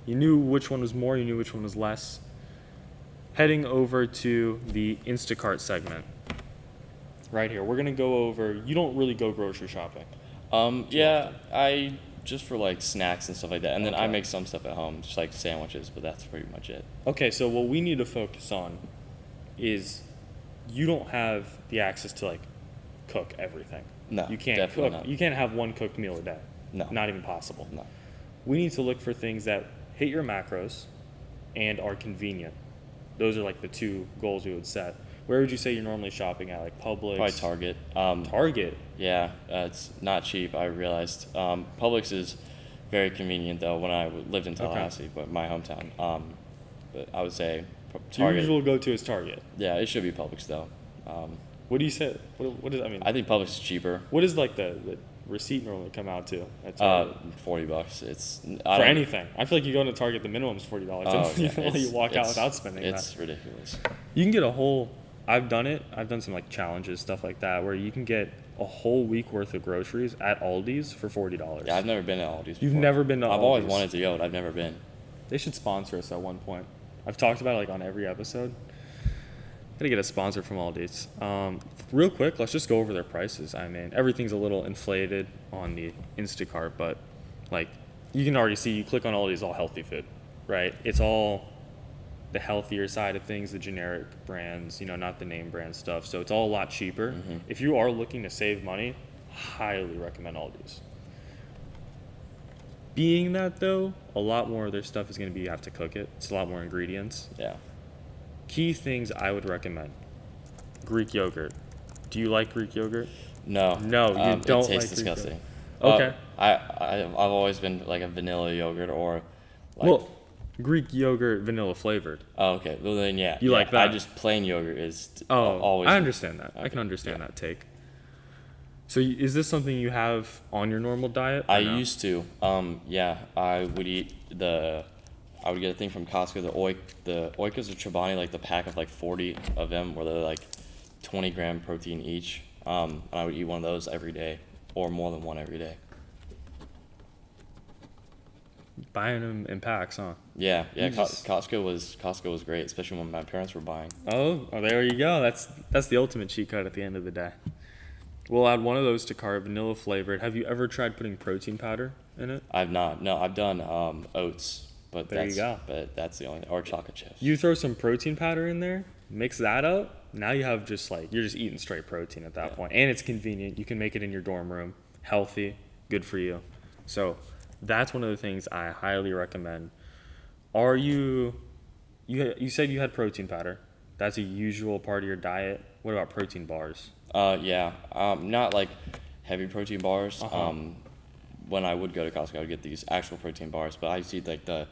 you knew which one was more, you knew which one was less. Heading over to the Instacart segment. Right here, we're gonna go over, you don't really go grocery shopping. Yeah, I just for like snacks and stuff like that, and then I Okay. make some stuff at home, just like sandwiches, but that's pretty much it. Okay, so what we need to focus on is you don't have the access to like cook everything. No, You can't definitely cook. not. You can't have one cooked meal a day. No. Not even possible. No. We need to look for things that hit your macros and are convenient. Those are like the two goals we would set. Where would you say you're normally shopping at? Like Publix? Probably Target. Target. Yeah, it's not cheap, I realized. Publix is very convenient, though, when I lived in Tallahassee, but my hometown. But I would say Your Target. usual go-to is Target. Yeah, it should be Publix, though. What do you say? What does I mean? I think Publix is cheaper. What does like the receipt normally come out to at Target? $40. It's For anything. I feel like you go into Target, the minimum is $40. Oh, You yeah, you walk out it's- without spending that. It's ridiculous. You can get a whole. I've done it. I've done some like challenges, stuff like that, where you can get a whole week worth of groceries at Aldi's for $40. Yeah, I've never been to Aldi's before. You've never been to I've always Aldi's? wanted to go, but I've never been. They should sponsor us at one point. I've talked about it like on every episode. Gotta get a sponsor from Aldi's. Real quick, let's just go over their prices. I mean, everything's a little inflated on the Instacart, but like you can already see, you click on Aldi's, all healthy food, right? It's all the healthier side of things, the generic brands, not the name brand stuff. So it's all a lot cheaper. Mm-hmm. If you are looking to save money, highly recommend Aldi's. Being that though, a lot more of their stuff is going to be you have to cook it. It's a lot more ingredients. Yeah. Key things I would recommend. Greek yogurt. Do you like Greek yogurt? No. No, you don't It tastes like Greek disgusting. Okay. I've always been like a vanilla yogurt or like. Well, Greek yogurt vanilla flavored. Oh, okay. Well then, yeah. You yeah, like that? I just plain yogurt is Oh, always. I understand that. I Okay, can understand yeah. that take. So is this something you have on your normal diet? or I no? used to. Yeah, I would eat I would get a thing from Costco, the Oikos or Chobani, like the pack of like 40 of them, where they're like 20 gram protein each. And I would eat one of those every day, or more than one every day. Buying them in packs, huh? Yeah, You Co- just- Costco was great, especially when my parents were buying. Oh, there you go. That's the ultimate cheat code at the end of the day. We'll add one of those to cart, vanilla flavored. Have you ever tried putting protein powder in it? I've not. No, I've done oats, but There you that's go. but that's the only, or chocolate chips. You throw some protein powder in there, mix that up. Now you have just like you're just eating straight protein at that point, and it's convenient. You can make it in your dorm room, healthy, good for you. So that's one of the things I highly recommend. Are you said you had protein powder? That's a usual part of your diet. What about protein bars? Yeah. Not like heavy protein bars. Uh-huh. When I would go to Costco, I would get these actual protein bars, but I see like the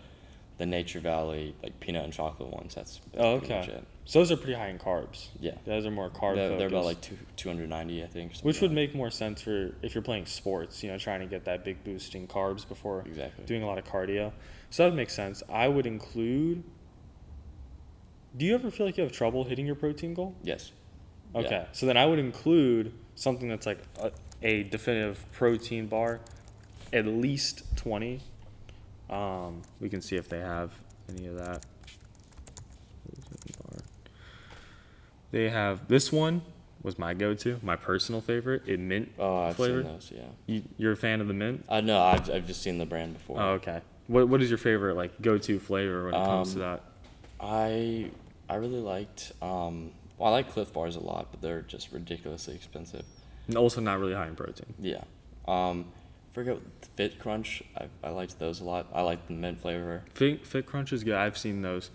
Nature Valley like peanut and chocolate ones. That's Oh, pretty much okay. it. So those are pretty high in carbs. Yeah. Those are more carb They're about focused. like 290, I think. Something Which would like make more sense for if you're playing sports, trying to get that big boost in carbs before Exactly. doing a lot of cardio. So that would make sense. I would include. Do you ever feel like you have trouble hitting your protein goal? Yes. Okay, Yeah. so then I would include something that's like a definitive protein bar, at least 20. We can see if they have any of that. Protein bar. They have this one was my go-to, my personal favorite, mint Oh, I've flavored. seen those. Yeah. You're a fan of the mint? No, I've just seen the brand before. Oh, okay. What is your favorite like go-to flavor when it comes to that? I really liked well, I like Cliff Bars a lot, but they're just ridiculously expensive. And also not really high in protein. Yeah. Forget Fit Crunch. I liked those a lot. I like the mint flavor. Fit Crunch is good. I've seen those.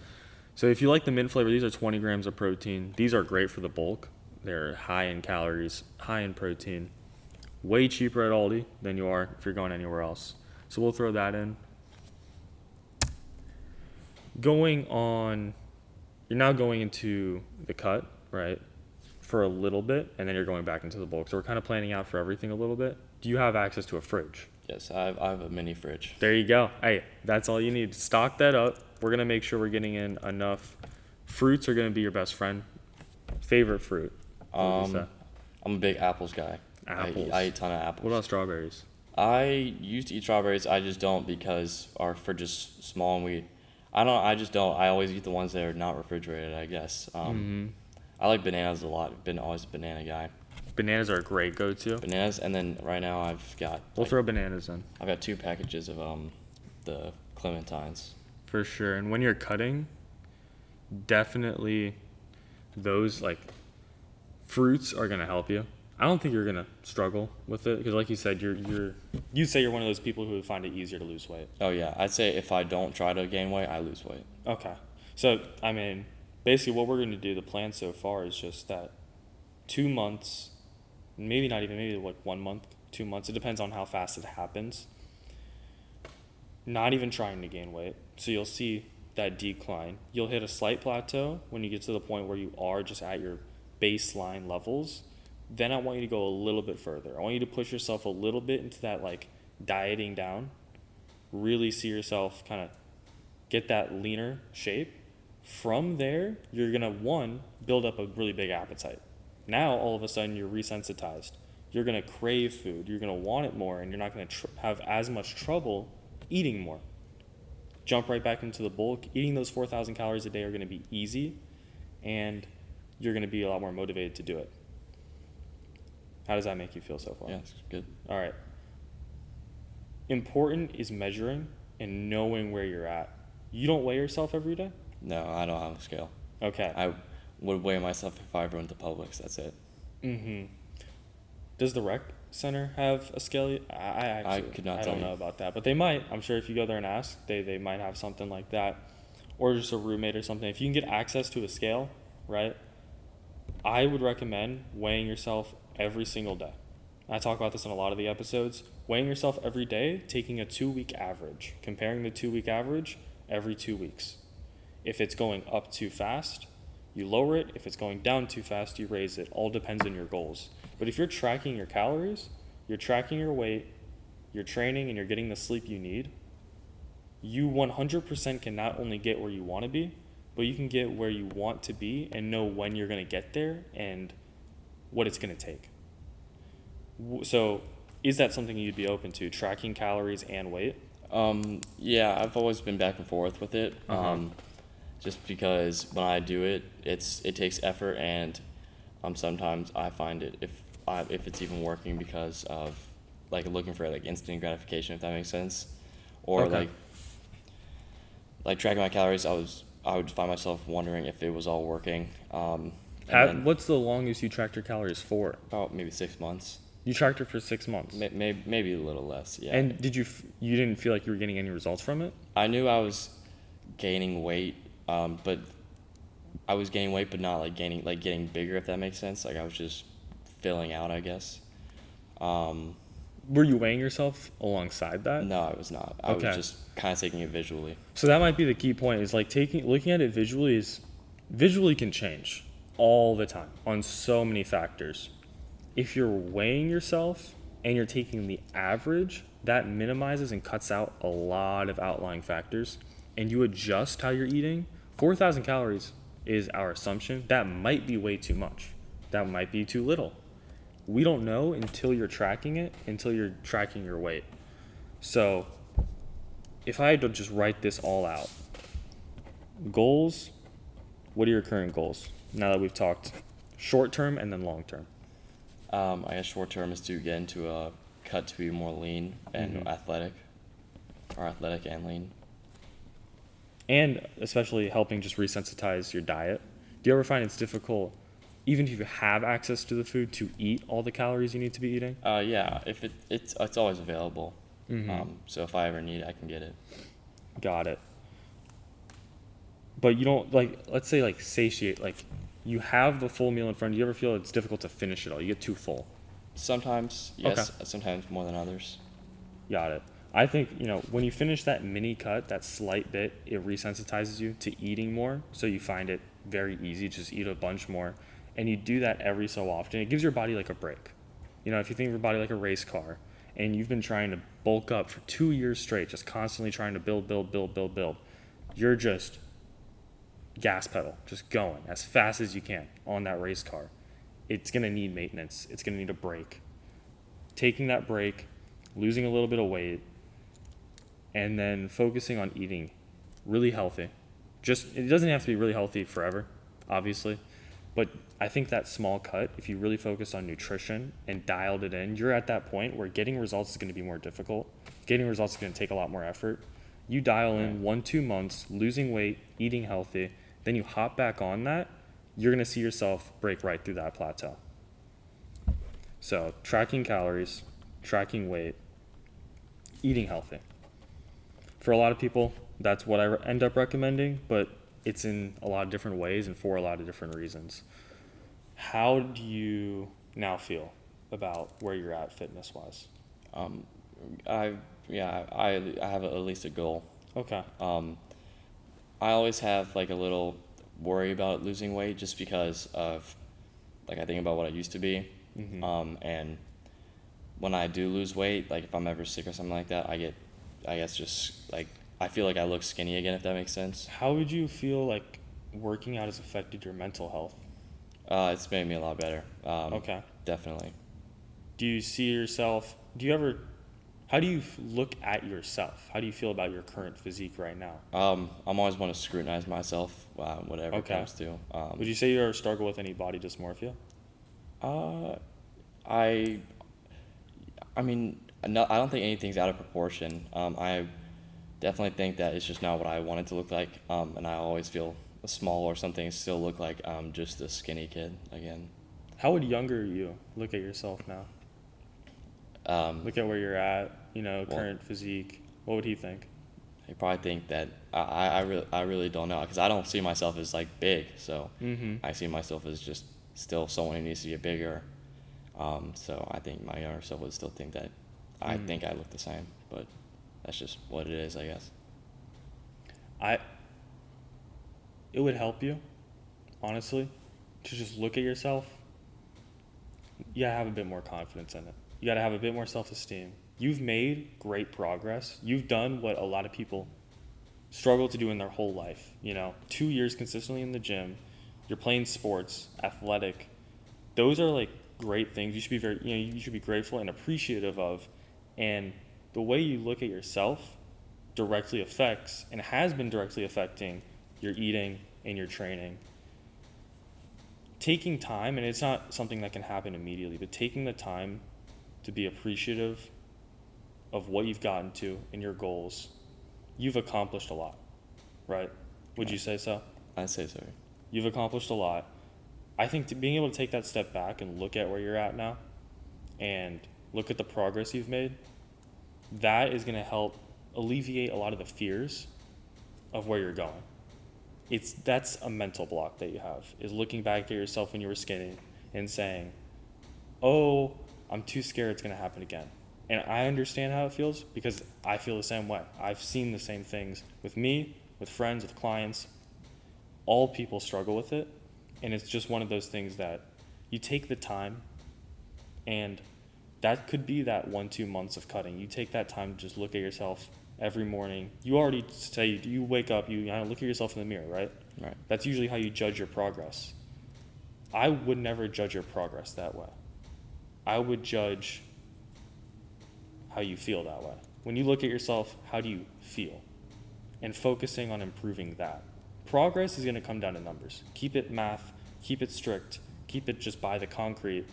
So if you like the mint flavor, these are 20 grams of protein. These are great for the bulk. They're high in calories, high in protein. Way cheaper at Aldi than you are if you're going anywhere else. So we'll throw that in. You're now going into the cut, right? For a little bit, and then you're going back into the bulk. So we're kind of planning out for everything a little bit. Do you have access to a fridge? Yes, I have a mini fridge. There you go. Hey, that's all you need. Stock that up. We're going to make sure we're getting in enough. Fruits are going to be your best friend. Favorite fruit? What would you say? I'm a big apples guy. Apples. I eat a ton of apples. What about strawberries? I used to eat strawberries. I just don't because our fridge is small and I just don't. I always eat the ones that are not refrigerated, I guess. I like bananas a lot. Been always a banana guy. Bananas are a great go-to. Bananas, and then right now We'll throw bananas in. I've got 2 packages of the clementines. For sure. And when you're cutting, definitely those like fruits are gonna help you. I don't think you're gonna struggle with it because, like you said, you'd say you're one of those people who would find it easier to lose weight. Oh yeah, I'd say if I don't try to gain weight, I lose weight. Okay. So I mean, basically, what we're gonna do, the plan so far is just that 2 months, maybe not even, maybe like 1 month, 2 months. It depends on how fast it happens. Not even trying to gain weight. So you'll see that decline. You'll hit a slight plateau when you get to the point where you are just at your baseline levels. Then I want you to go a little bit further. I want you to push yourself a little bit into that like dieting down. Really see yourself kind of get that leaner shape. From there, you're going to, build up a really big appetite. Now, all of a sudden, you're resensitized. You're going to crave food. You're going to want it more, and you're not going to have as much trouble eating more. Jump right back into the bulk. Eating those 4,000 calories a day are going to be easy, and you're going to be a lot more motivated to do it. How does that make you feel so far? Yeah, it's good. All right. Important is measuring and knowing where you're at. You don't weigh yourself every day? No, I don't have a scale. Okay. I would weigh myself if I ever went to Publix. That's it. Mm-hmm. Does the rec center have a scale? I could not I tell don't you. know about that, but they might. I'm sure if you go there and ask, they might have something like that, or just a roommate or something. If you can get access to a scale, right? I would recommend weighing yourself every single day. I talk about this in a lot of the episodes. Weighing yourself every day, taking a 2-week average, comparing the 2-week average every 2 weeks. If it's going up too fast, you lower it. If it's going down too fast, you raise it. All depends on your goals. But if you're tracking your calories, you're tracking your weight, you're training, and you're getting the sleep you need, you 100% can not only get where you want to be, but you can get where you want to be and know when you're going to get there and what it's going to take. So is that something you'd be open to, tracking calories and weight? Yeah, I've always been back and forth with it. Uh-huh. Just because when I do it, it takes effort, and sometimes I find it if it's even working because of like looking for like instant gratification, if that makes sense, or Okay. like tracking my calories, I would find myself wondering if it was all working. And then What's the longest you tracked your calories for? about maybe 6 months, You tracked it for 6 months. maybe a little less. Yeah. And you didn't feel like you were getting any results from it? I knew I was gaining weight, but I was gaining weight, but not like getting bigger, if that makes sense. Like I was just filling out, I guess. Were you weighing yourself alongside that? No, I was not. I Okay. was just kind of taking it visually. So that might be the key point, is like looking at it visually visually can change all the time on so many factors. If you're weighing yourself and you're taking the average, that minimizes and cuts out a lot of outlying factors, and you adjust how you're eating. 4,000 calories is our assumption. That might be way too much. That might be too little. We don't know until you're tracking it, until you're tracking your weight. So if I had to just write this all out, goals, what are your current goals now that we've talked short term and then long term? I guess short term is to get into a cut to be more lean and athletic, or athletic and lean. And especially helping just resensitize your diet. Do you ever find it's difficult, even if you have access to the food, to eat all the calories you need to be eating? Yeah, if it's always available. So if I ever need it, I can get it. Got it. But you don't, like, let's say like satiate, like you have the full meal in front. Do you ever feel it's difficult to finish it all? You get too full. Sometimes, yes. Sometimes more than others. Got it. I think, when you finish that mini cut, that slight bit, it resensitizes you to eating more. So you find it very easy to just eat a bunch more. And you do that every so often. It gives your body like a break. If you think of your body like a race car and you've been trying to bulk up for 2 years straight, just constantly trying to build, you're just gas pedal, just going as fast as you can on that race car. It's going to need maintenance. It's going to need a break. Taking that break, losing a little bit of weight, and then focusing on eating really healthy. It doesn't have to be really healthy forever, obviously, but I think that small cut, if you really focus on nutrition and dialed it in, you're at that point where getting results is going to be more difficult. Getting results is going to take a lot more effort. You dial in 1-2 months, losing weight, eating healthy, then you hop back on that, you're going to see yourself break right through that plateau. So tracking calories, tracking weight, eating healthy. For a lot of people, that's what I end up recommending, but it's in a lot of different ways and for a lot of different reasons. How do you now feel about where you're at fitness-wise? I have at least a goal. Okay. I always have like a little worry about losing weight just because of like I think about what I used to be. And when I do lose weight, like if I'm ever sick or something like that, I feel like I look skinny again, if that makes sense. How would you feel like working out has affected your mental health? It's made me a lot better. Okay. Definitely. Do you see yourself, how do you look at yourself? How do you feel about your current physique right now? I'm always want to scrutinize myself, whatever it comes to. Would you say you ever struggle with any body dysmorphia? I mean, no, I don't think anything's out of proportion. I definitely think that it's just not what I want it to look like, and I always feel small or something, still look like I'm just a skinny kid again. How would younger you look at yourself now? Look at where you're at, current physique. What would he think? He probably think that I really don't know, because I don't see myself as like big, so I see myself as just still someone who needs to get bigger. So I think my younger self would still think that I think I look the same, but that's just what it is, I guess. It would help you, honestly, to just look at yourself. You gotta have a bit more confidence in it. You gotta have a bit more self-esteem. You've made great progress. You've done what a lot of people struggle to do in their whole life. 2 years consistently in the gym. You're playing sports, athletic. Those are like great things. You should be you should be grateful and appreciative of. And the way you look at yourself directly affects and has been directly affecting your eating and your training. Taking time, and it's not something that can happen immediately, but taking the time to be appreciative of what you've gotten to in your goals, you've accomplished a lot, right? Would you say so? I'd say so. You've accomplished a lot. I think being able to take that step back and look at where you're at now and look at the progress you've made, that is going to help alleviate a lot of the fears of where you're going. That's a mental block that you have, is looking back at yourself when you were skinny and saying, oh, I'm too scared it's going to happen again. And I understand how it feels because I feel the same way. I've seen the same things with me, with friends, with clients. All people struggle with it. And it's just one of those things that you take the time, and that could be that 1-2 months of cutting. You take that time to just look at yourself every morning. You already say, you wake up, you look at yourself in the mirror, right? Right. That's usually how you judge your progress. I would never judge your progress that way. I would judge how you feel that way. When you look at yourself, how do you feel? And focusing on improving that. Progress is going to come down to numbers. Keep it math, keep it strict, keep it just by the concrete.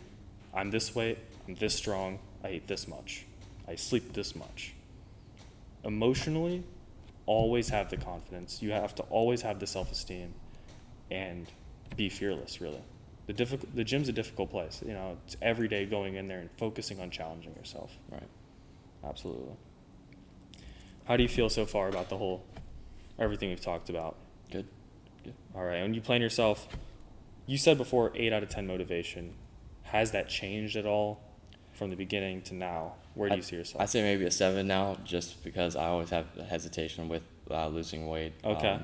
I'm this weight, I'm this strong, I eat this much, I sleep this much. Emotionally, always have the confidence. You have to always have the self-esteem and be fearless, really. The gym's a difficult place. You know, it's every day going in there and focusing on challenging yourself. Right. Absolutely. How do you feel so far about everything we've talked about? Good. Good. All right. When you plan yourself, you said before 8 out of 10 motivation. Has that changed at all from the beginning to now? Where do you see yourself? I say maybe a 7 now, just because I always have hesitation with losing weight. Okay.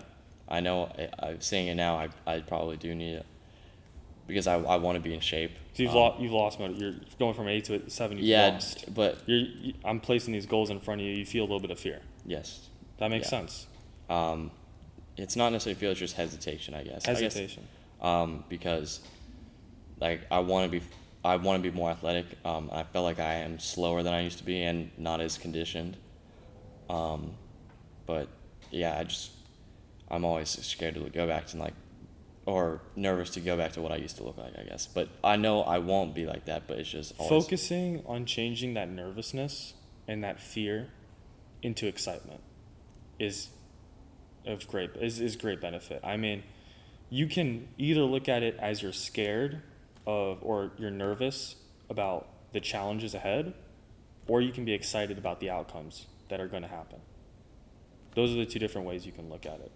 I know, I'm seeing it now, I probably do need it, because I want to be in shape. So you've lost motivation. You're going from 8 to 7. You've lost. But I'm placing these goals in front of you. You feel a little bit of fear. yes, That makes sense. It's not necessarily fear; it's just hesitation, I guess. Hesitation. Because like I want to be more athletic. I feel like I am slower than I used to be and not as conditioned. But yeah, I'm always scared to go back to or nervous to go back to what I used to look like, I guess. But I know I won't be like that, but it's just always Focusing on changing that nervousness and that fear into excitement is great benefit. I mean, you can either look at it as you're scared of or you're nervous about the challenges ahead, or you can be excited about the outcomes that are going to happen. Those are the two different ways you can look at it.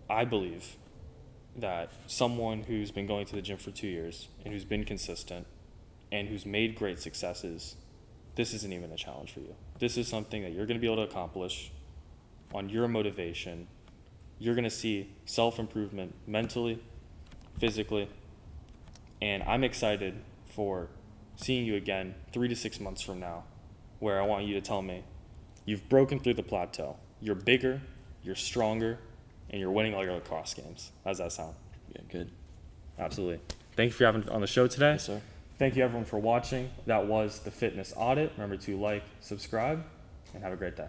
I believe that someone who's been going to the gym for 2 years and who's been consistent and who's made great successes, this isn't even a challenge for you. This is something that you're going to be able to accomplish on your motivation. You're going to see self-improvement mentally, physically, and I'm excited for seeing you again 3 to 6 months from now, where I want you to tell me you've broken through the plateau. You're bigger, you're stronger, and you're winning all your lacrosse games. How does that sound? yeah, good. Absolutely. Thank you for having on the show today. Yes, sir. Thank you everyone for watching. That was the Fitness Audit. Remember to like, subscribe, and have a great day.